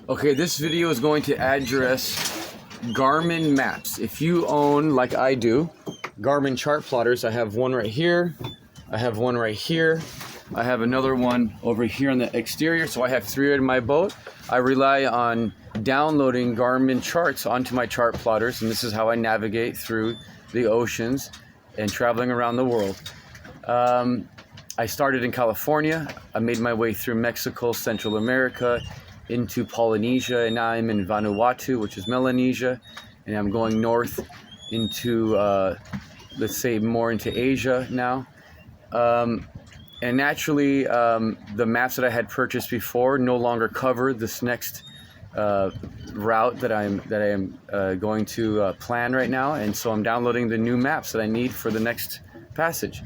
Okay, this video is going to address Garmin Maps. If you own, like I do, Garmin Chartplotters, I have one right here, I have one right here, I have another one over here on the exterior, so I have three in my boat. I rely on downloading Garmin charts onto my Chartplotters, and this is how I navigate through the oceans and traveling around the world. I started in California, I made my way through Mexico, Central America, into Polynesia, and now I'm in Vanuatu, which is Melanesia, and I'm going north into, let's say, more into Asia now. And naturally, the maps that I had purchased before no longer cover this next route that I am going to plan right now, and so I'm downloading the new maps that I need for the next passage.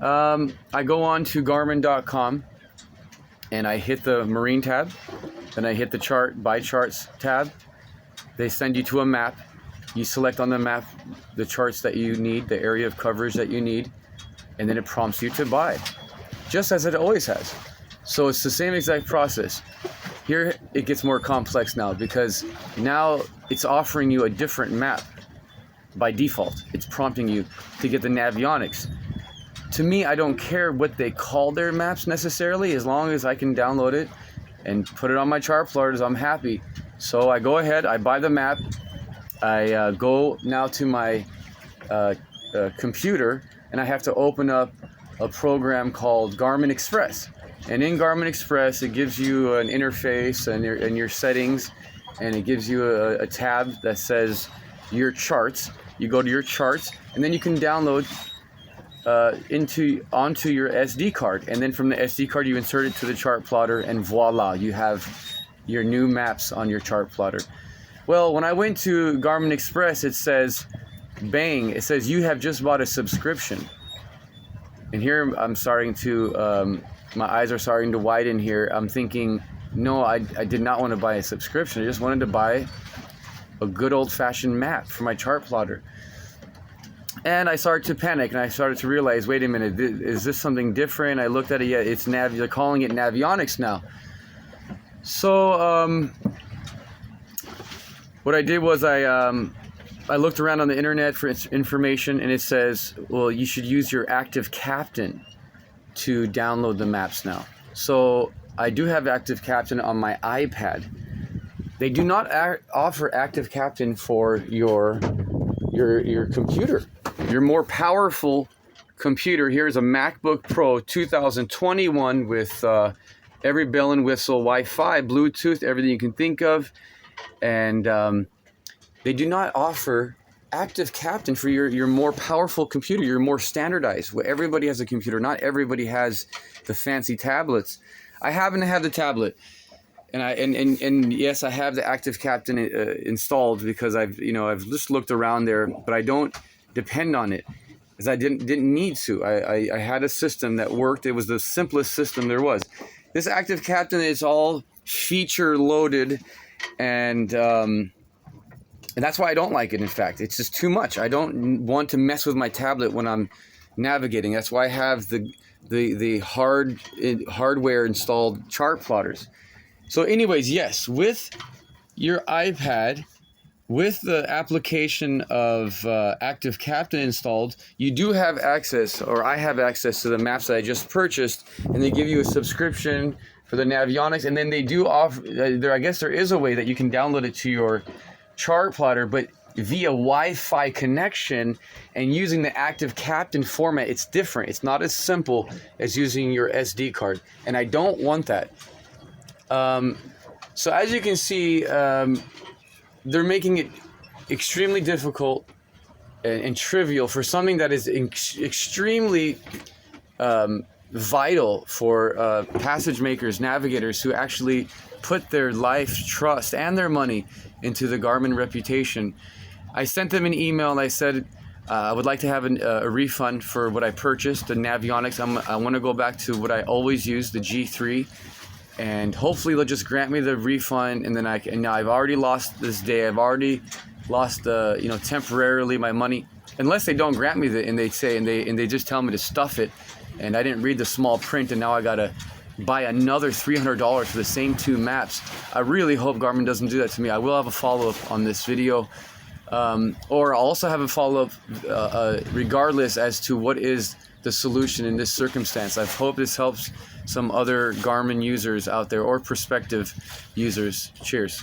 I go on to Garmin.com and I hit the Marine tab, then I hit the Chart by Charts tab. They send you to a map. You select on the map the charts that you need, the area of coverage that you need, and then it prompts you to buy, just as it always has. So it's the same exact process. Here it gets more complex now, because now it's offering you a different map by default. It's prompting you to get the Navionics. To me, I don't care what they call their maps necessarily, as long as I can download it and put it on my Chartplotters, I'm happy. So I go ahead, I buy the map, I go now to my computer, and I have to open up a program called Garmin Express. And in Garmin Express, it gives you an interface and your settings, and it gives you a tab that says your charts. You go to your charts, and then you can download onto your SD card, and then from the SD card you insert it to the chart plotter, and voila, you have your new maps on your chart plotter. Well, when I went to Garmin Express, it says, bang, it says you have just bought a subscription. And here I'm starting to, my eyes are starting to widen here. I'm thinking, no, I did not want to buy a subscription. I just wanted to buy a good old-fashioned map for my chart plotter. And I started to panic, and I started to realize, wait a minute, is this something different? I looked at it, yeah, it's they're calling it Navionics now. So what I did was I looked around on the internet for information, and it says, well, you should use your Active Captain to download the maps now. So I do have Active Captain on my iPad. They do not offer Active Captain for your computer. Your more powerful computer. Here is a MacBook Pro 2021 with every bell and whistle, Wi-Fi, Bluetooth, everything you can think of. And they do not offer Active Captain for your more powerful computer, your more standardized. Everybody has a computer. Not everybody has the fancy tablets. I happen to have the tablet. And yes, I have the Active Captain installed, because I've just looked around there, but I don't depend on it, because I didn't need to. I had a system that worked. It was the simplest system there was. This Active Captain is all feature loaded, and that's why I don't like it. In fact, it's just too much. I don't want to mess with my tablet when I'm navigating. That's why I have the hardware installed chart plotters. So anyways, yes, with your iPad, with the application of Active Captain installed, you do have access, or I have access to the maps that I just purchased, and they give you a subscription for the Navionics, and then they do offer, I guess there is a way that you can download it to your chart plotter, but via Wi-Fi connection and using the Active Captain format. It's different. It's not as simple as using your SD card, and I don't want that. So as you can see, they're making it extremely difficult and trivial for something that is extremely vital for passage makers, navigators who actually put their life, trust, and their money into the Garmin reputation. I sent them an email and I said, I would like to have a refund for what I purchased, the Navionics. I want to go back to what I always use, the G3. And hopefully they'll just grant me the refund, and then now I've already lost this day. I've already lost temporarily my money, unless they don't grant me and they just tell me to stuff it, and I didn't read the small print, and now I gotta buy another $300 for the same 2 maps. I really hope Garmin doesn't do that to me. I will have a follow-up on this video, or I'll also have a follow-up regardless as to what is the solution in this circumstance. I hope this helps some other Garmin users out there or prospective users. Cheers.